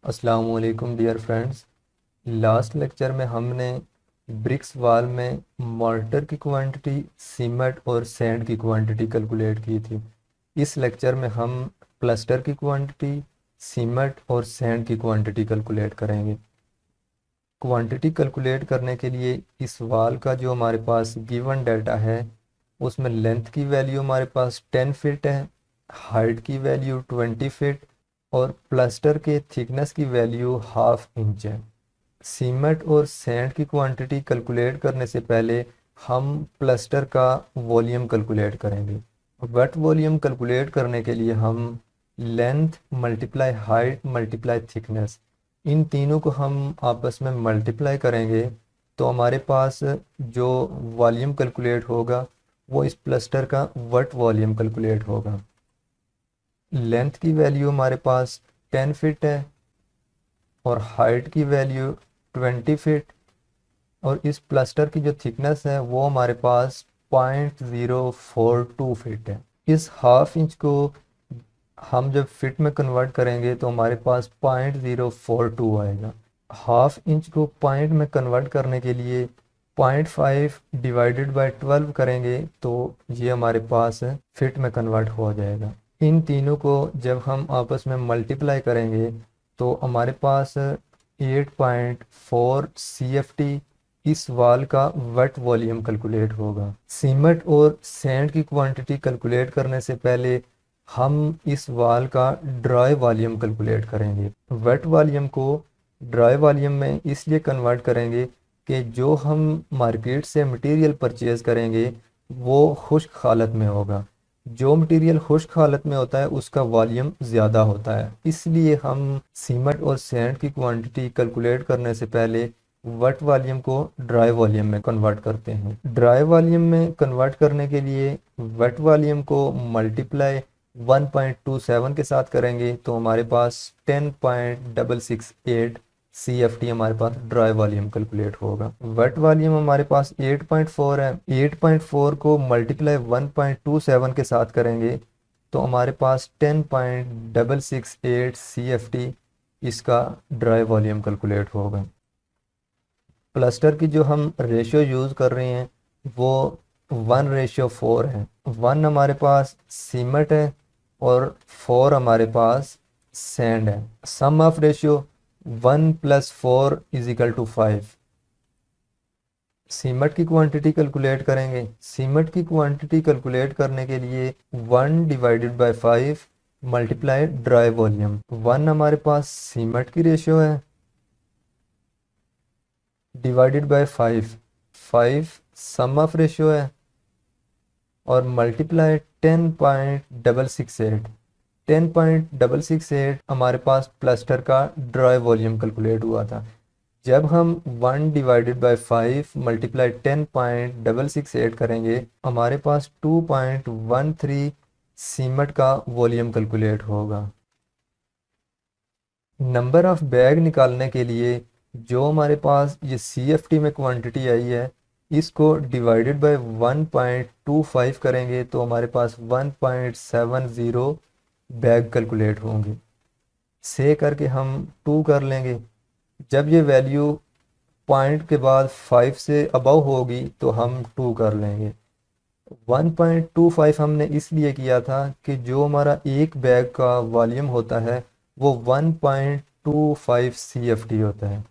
अस्सलाम वालेकुम dear friends. Last lecture में हमने ब्रिक्स वाल में मॉर्टर की क्वांटिटी, सीमेंट और सैंड की क्वांटिटी कैलकुलेट की थी। इस लेक्चर में हम प्लास्टर की क्वांटिटी, सीमेंट और सैंड की क्वांटिटी कैलकुलेट करेंगे। क्वांटिटी कैलकुलेट करने के लिए इस वाल का जो हमारे पास गिवन डाटा है उसमें लेंथ की वैल्यू हमारे पास 10 फीट है, हाइट की वैल्यू 20 फीट और प्लास्टर के थिकनेस की वैल्यू हाफ इंच है। सीमेंट और सैंड की क्वांटिटी कैलकुलेट करने से पहले हम प्लास्टर का वॉल्यूम कैलकुलेट करेंगे। वेट वॉल्यूम कैलकुलेट करने के लिए हम length multiply height multiply thickness, इन तीनों को हम आपस में मल्टीप्लाई करेंगे तो हमारे पास जो वॉल्यूम कैलकुलेट होगा वो इस प्लास्टर का वेट वॉल्यूम कैलकुलेट होगा। लेंथ की वैल्यू हमारे पास 10 फीट है और हाइट की वैल्यू 20 फीट और इस प्लास्टर की जो थिकनेस है वो हमारे पास 0.042 फीट है। इस हाफ इंच को हम जब फिट में कन्वर्ट करेंगे तो हमारे पास 0.042 आएगा। हाफ इंच को पॉइंट में कन्वर्ट करने के लिए 0.5 डिवाइडेड बाय 12 करेंगे तो ये हमारे पास फिट में कन्वर्ट हो जाएगा। इन तीनों को जब हम आपस में मल्टीप्लाई करेंगे तो हमारे पास 8.4 CFT इस वाल का वेट वॉल्यूम कैलकुलेट होगा। सीमेंट और सैंड की क्वांटिटी कैलकुलेट करने से पहले हम इस वाल का ड्राई वॉल्यूम कैलकुलेट करेंगे। वेट वॉल्यूम को ड्राई वॉल्यूम में इसलिए कन्वर्ट करेंगे कि जो हम मार्केट से मटेरियल परचेज करेंगे वो खुश्क हालत में होगा। जो मटेरियल खुश्क हालत में होता है उसका वॉल्यूम ज़्यादा होता है, इसलिए हम सीमेंट और सैंड की क्वांटिटी कैलकुलेट करने से पहले वेट वॉल्यूम को ड्राई वॉल्यूम में कन्वर्ट करते हैं। ड्राई वॉल्यूम में कन्वर्ट करने के लिए वेट वॉल्यूम को मल्टीप्लाई 1.27 के साथ करेंगे तो हमारे पास 10.668 CFT हमारे पास ड्राई वॉल्यूम कैलकुलेट होगा। वेट वॉल्यूम हमारे पास 8.4 है। 8.4 को मल्टीप्लाई 1.27 के साथ करेंगे तो हमारे पास 10.668 CFT इसका ड्राई वॉल्यूम कैलकुलेट होगा। प्लास्टर की जो हम रेशियो यूज़ कर रहे हैं वो 1:4 है। 1 हमारे पास सीमेंट है और 4 हमारे पास सैंड है। Sum of ratio 1 + 4 = 5। सीमेंट की क्वांटिटी कैलकुलेट करेंगे। सीमेंट की क्वांटिटी कैलकुलेट करने के लिए 1 divided by 5 multiply dry volume. 1 हमारे पास सीमेंट की रेशियो है divided by 5, 5 sum of ratio है और मल्टीप्लाई 10.668। 10.668 हमारे पास प्लास्टर का ड्राई वॉल्यूम कैलकुलेट हुआ था। जब हम 1 डिवाइडेड बाय 5 मल्टीप्लाई 10.668 करेंगे हमारे पास 2.13 सीमेंट का वॉल्यूम कैलकुलेट होगा। नंबर ऑफ बैग निकालने के लिए जो हमारे पास ये CFT में क्वांटिटी आई है इसको डिवाइडेड बाय 1.25 करेंगे तो हमारे पास 1.70 बैग कैलकुलेट होंगे। से करके हम 2 कर लेंगे। जब ये वैल्यू पॉइंट के बाद 5 से अबव होगी तो हम 2 कर लेंगे। 1.25 हमने इसलिए किया था कि जो हमारा एक बैग का वॉल्यूम होता है वो 1.25 CFT होता है।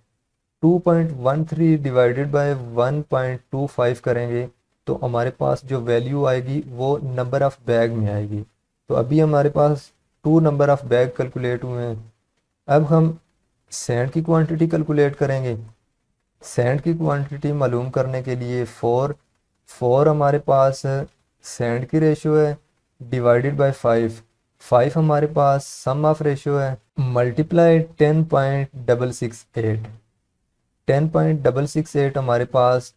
2.13 डिवाइडेड बाय 1.25 करेंगे तो हमारे पास जो वैल्यू आएगी वो नंबर ऑफ बैग में आएगी। तो अभी हमारे पास 2 नंबर ऑफ बैग कैलकुलेट हुए हैं। अब हम सैंड की क्वांटिटी कैलकुलेट करेंगे। सैंड की क्वांटिटी मालूम करने के लिए 4 हमारे पास सैंड की रेशियो है डिवाइडेड बाय 5, 5 हमारे पास सम ऑफ रेशियो है मल्टीप्लाई 10.668। 10.668 हमारे पास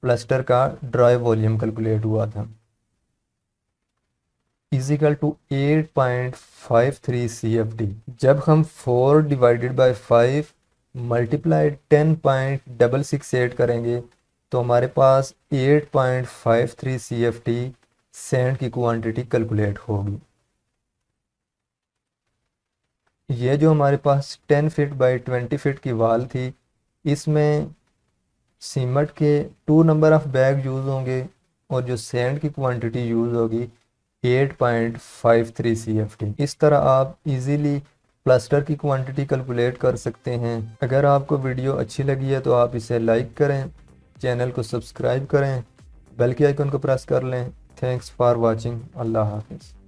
प्लास्टर का ड्राई वॉल्यूम कैलकुलेट हुआ था = 8.53 CFT। जब हम 4 डिवाइडेड बाय 5 मल्टीप्लाई 10.668 करेंगे तो हमारे पास 8.53 CFT सैंड की क्वांटिटी कैलकुलेट होगी। ये जो हमारे पास 10 फीट बाई 20 फीट की वाल थी, इसमें सीमेंट के 2 नंबर ऑफ बैग यूज़ होंगे और जो सैंड की क्वांटिटी यूज़ होगी 8.53 CFT। इस तरह आप इजीली प्लास्टर की क्वांटिटी कैलकुलेट कर सकते हैं। अगर आपको वीडियो अच्छी लगी है तो आप इसे लाइक करें, चैनल को सब्सक्राइब करें, बेल के आइकन को प्रेस कर लें। Thanks for watching. अल्लाह हाफिज़।